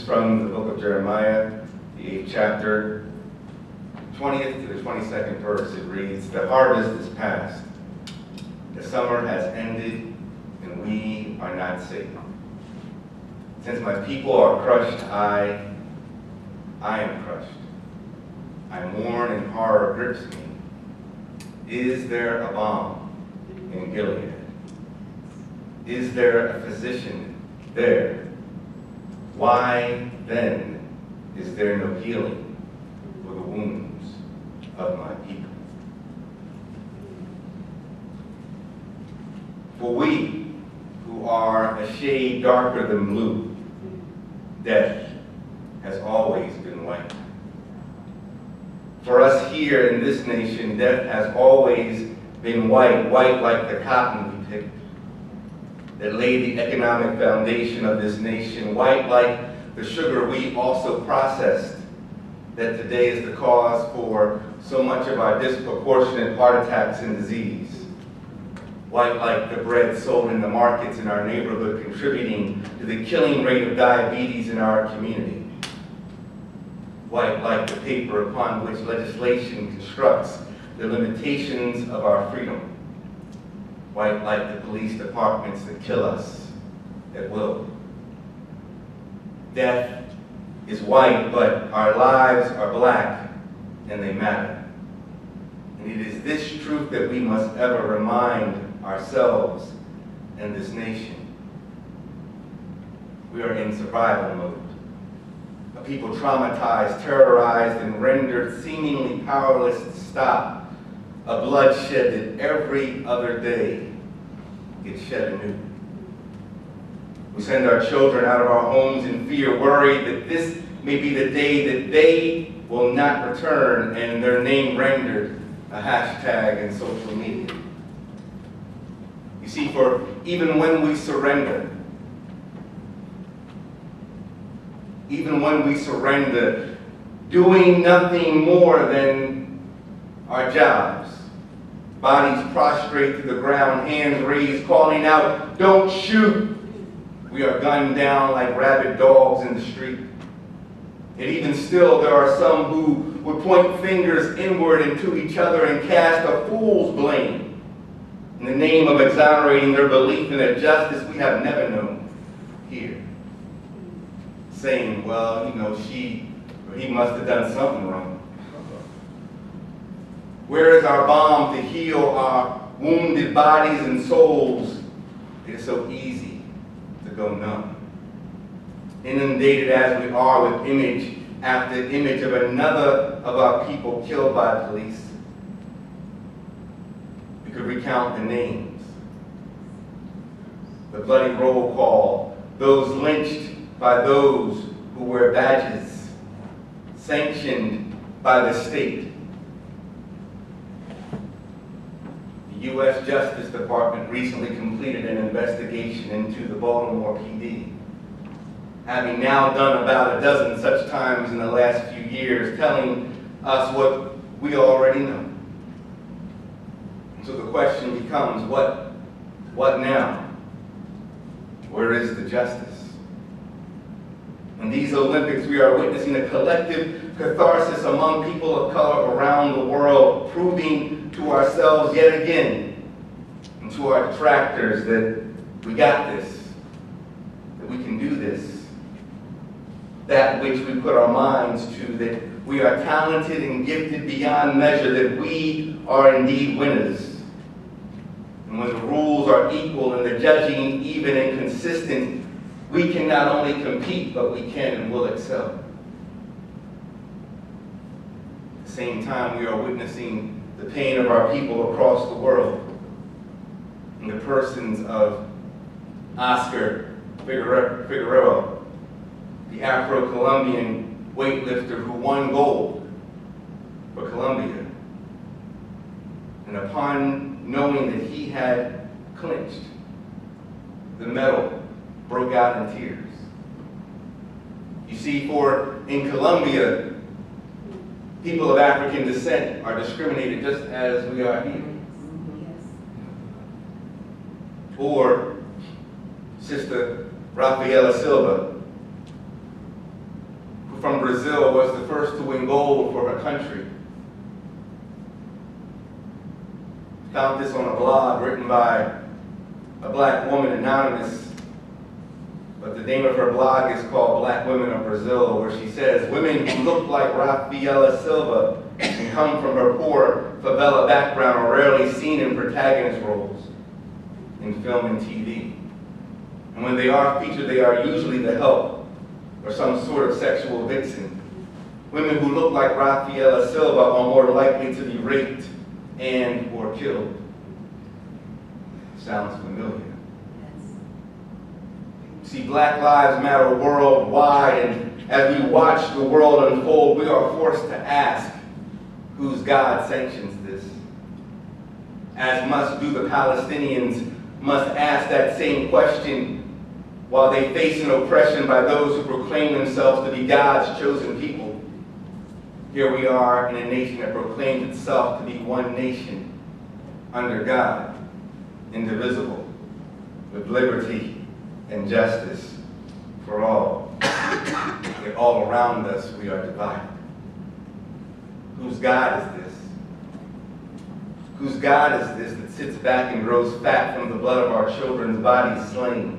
from the book of Jeremiah, the 8th chapter, 20th to the 22nd verse. It reads, "The harvest is past, the summer has ended, and we are not safe. Since my people are crushed, I am crushed. I mourn and horror grips me. Is there a balm in Gilead? Is there a physician there? Why then is there no healing for the wounds of my people? For we, who are a shade darker than blue, death has always been white. For us here in this nation, death has always been white, white like the cotton we picked, that laid the economic foundation of this nation, white like the sugar we also processed, that today is the cause for so much of our disproportionate heart attacks and disease. White like the bread sold in the markets in our neighborhood, contributing to the killing rate of diabetes in our community. White like the paper upon which legislation constructs the limitations of our freedom. White like the police departments that kill us at will. Death is white, but our lives are black, and they matter. And it is this truth that we must ever remind ourselves and this nation. We are in survival mode. A people traumatized, terrorized, and rendered seemingly powerless to stop a bloodshed that every other day gets shed anew. We send our children out of our homes in fear, worried that this may be the day that they will not return and their name rendered a hashtag in social media. You see, for even when we surrender, doing nothing more than our jobs, bodies prostrate to the ground, hands raised, calling out, "Don't shoot!" We are gunned down like rabid dogs in the street. And even still, there are some who would point fingers inward into each other and cast a fool's blame in the name of exonerating their belief in a justice we have never known here. Saying, well, you know, he must have done something wrong. Where is our balm to heal our wounded bodies and souls? It is so easy to go numb. Inundated as we are with image after image of another of our people killed by police. We could recount the names, the bloody roll call, those lynched by those who wear badges, sanctioned by the state. The U.S. Justice Department recently completed an investigation into the Baltimore PD, having now done about a dozen such times in the last few years, telling us what we already know. So the question becomes, what now? Where is the justice? In these Olympics, we are witnessing a collective catharsis among people of color around the world, proving to ourselves yet again, and to our detractors, that we got this, that we can do this, that which we put our minds to, that we are talented and gifted beyond measure, that we are indeed winners. And when the rules are equal and the judging even and consistent, we can not only compete, but we can and will excel. At the same time, we are witnessing the pain of our people across the world in the persons of Oscar Figueroa, the Afro-Colombian weightlifter who won gold for Colombia. And upon knowing that he had clinched the medal, broke out in tears. You see, for in Colombia, people of African descent are discriminated just as we are here. Or Sister Rafaela Silva, from Brazil was the first to win gold for her country. Found this on a blog written by a black woman, anonymous, but the name of her blog is called Black Women of Brazil, where she says, women who look like Rafaela Silva and come from her poor favela background are rarely seen in protagonist roles in film and TV. And when they are featured, they are usually the help or some sort of sexual vixen. Women who look like Rafaela Silva are more likely to be raped and or killed. Sounds familiar. See, Black Lives Matter worldwide, and as we watch the world unfold, we are forced to ask, whose God sanctions this? As must do the Palestinians must ask that same question while they face an oppression by those who proclaim themselves to be God's chosen people. Here we are in a nation that proclaims itself to be one nation under God, indivisible, with liberty and justice for all. Yet all around us we are divided. Whose God is this? Whose God is this that sits back and grows fat from the blood of our children's bodies slain,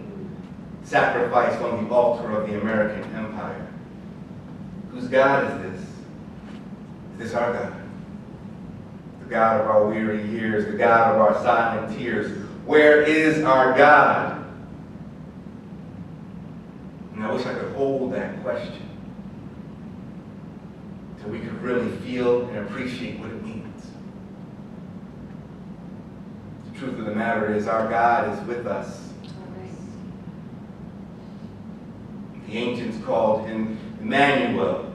sacrificed on the altar of the American empire? Whose God is this? Is this our God? The God of our weary years, the God of our silent tears. Where is our God? And I wish I could hold that question so we could really feel and appreciate what it means. The truth of the matter is our God is with us. The ancients called him Emmanuel.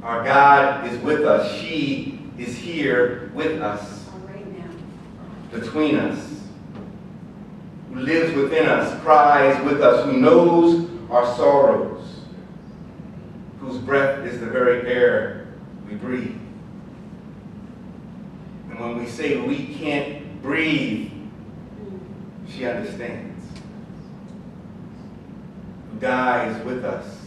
Our God is with us. She is here with us, between us, who lives within us, cries with us, who knows our sorrows, whose breath is the very air we breathe. And when we say we can't breathe, she understands. Who dies with us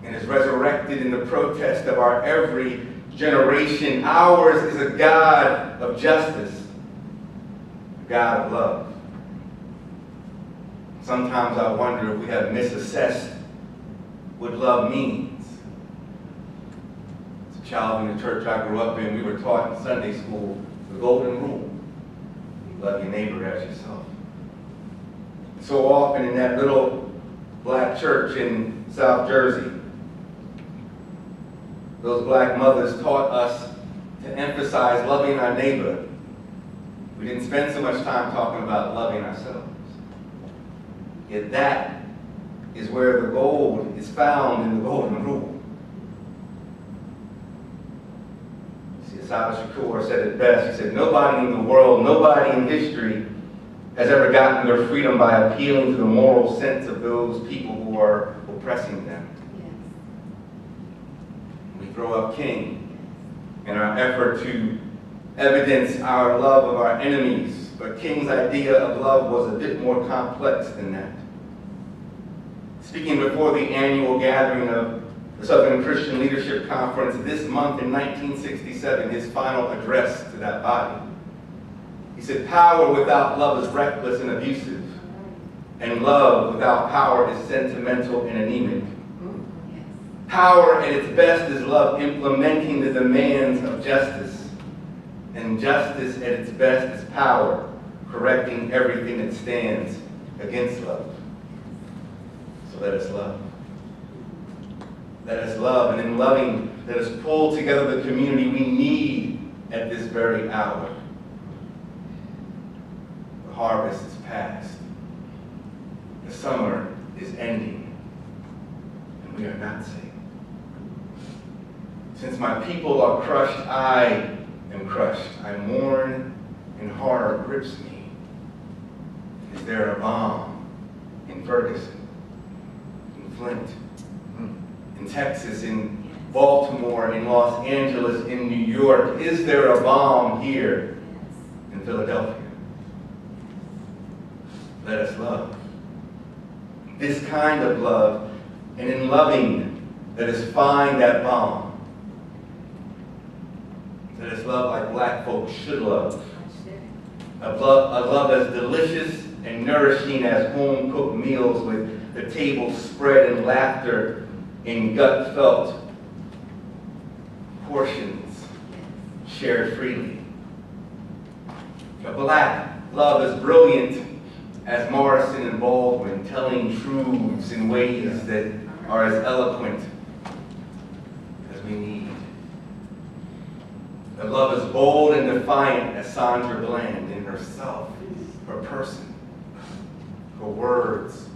and is resurrected in the protest of our every generation. Ours is a God of justice, a God of love. Sometimes I wonder if we have misassessed what love means. As a child in the church I grew up in, we were taught in Sunday school the golden rule: love your neighbor as yourself. So often in that little black church in South Jersey, those black mothers taught us to emphasize loving our neighbor. We didn't spend so much time talking about loving ourselves. Yet that is where the gold is found in the golden rule. See, Asaba Shakur said it best. He said, nobody in the world, nobody in history has ever gotten their freedom by appealing to the moral sense of those people who are oppressing them. We grow up king in our effort to evidence our love of our enemies, but King's idea of love was a bit more complex than that. Speaking before the annual gathering of the Southern Christian Leadership Conference this month in 1967, his final address to that body, he said, power without love is reckless and abusive, and love without power is sentimental and anemic. Power at its best is love implementing the demands of justice, and justice at its best is power correcting everything that stands against love. So let us love. Let us love, and in loving, let us pull together the community we need at this very hour. The harvest is past. The summer is ending, and we are not safe. Since my people are crushed, I am crushed. I mourn, and horror grips me. Is there a bomb in Ferguson, in Flint, in Texas, in Baltimore, in Los Angeles, in New York? Is there a bomb here in Philadelphia? Let us love. This kind of love And in loving, let us find that balm. Let us love like black folks should love. A love as delicious and nourishing as home-cooked meals with the table spread and laughter in gut-felt portions shared freely. A black love as brilliant as Morrison and Baldwin, telling truths in ways that are as eloquent as we need. A love as bold and defiant as Sandra Bland in herself, her person, her words,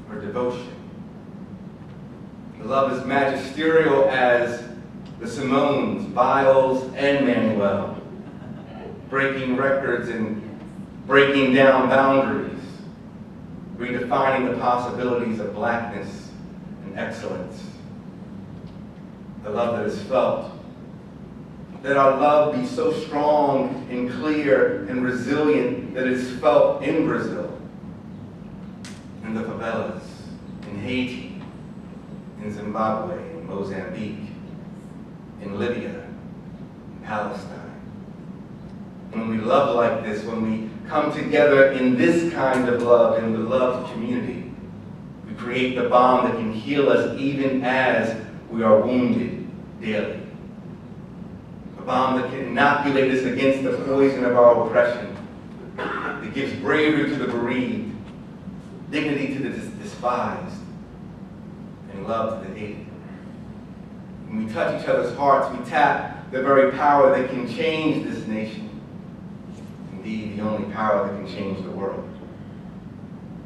her devotion. A love as magisterial as the Simones, Biles, and Manuel, breaking records and breaking down boundaries, redefining the possibilities of blackness and excellence. The love that is felt. That our love be so strong and clear and resilient that it's felt in Brazil, in the favelas, in Haiti, in Zimbabwe, in Mozambique, in Libya, in Palestine. When we love like this, when we come together in this kind of love, in the love community, we create the bond that can heal us even as we are wounded daily. A bond that can inoculate us against the poison of our oppression, that gives bravery to the bereaved, dignity to the despised, and love to the hated. When we touch each other's hearts, we tap the very power that can change this nation. Indeed, the only power that can change the world.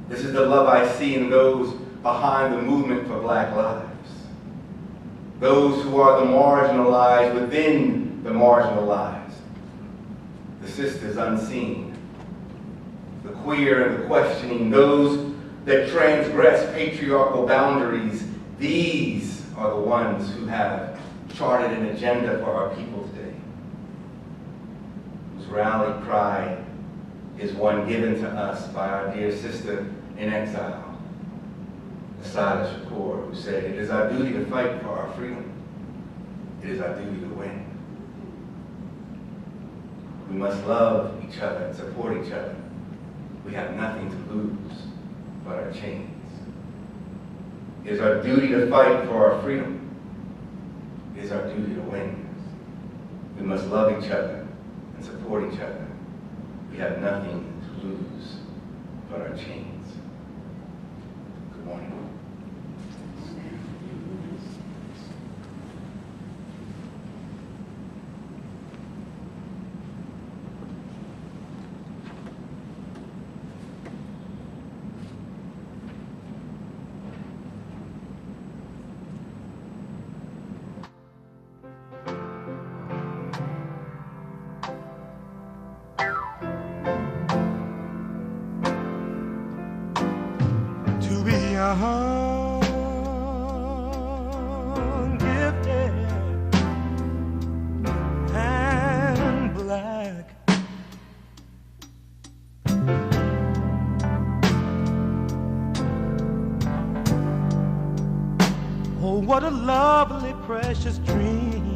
This is the love I see in those behind the movement for Black lives. Those who are the marginalized within the marginalized. The sisters unseen. The queer and the questioning. Those that transgress patriarchal boundaries. These are the ones who have charted an agenda for our people today. Whose rally cry is one given to us by our dear sister in exile, Asada Shakur, who said, "It is our duty to fight for our freedom. It is our duty to win." We must love each other and support each other. We have nothing to lose but our chains. It is our duty to fight for our freedom. It is our duty to win. We must love each other and support each other. We have nothing to lose but our chains. Good morning. Gifted and black, oh, what a lovely, precious dream.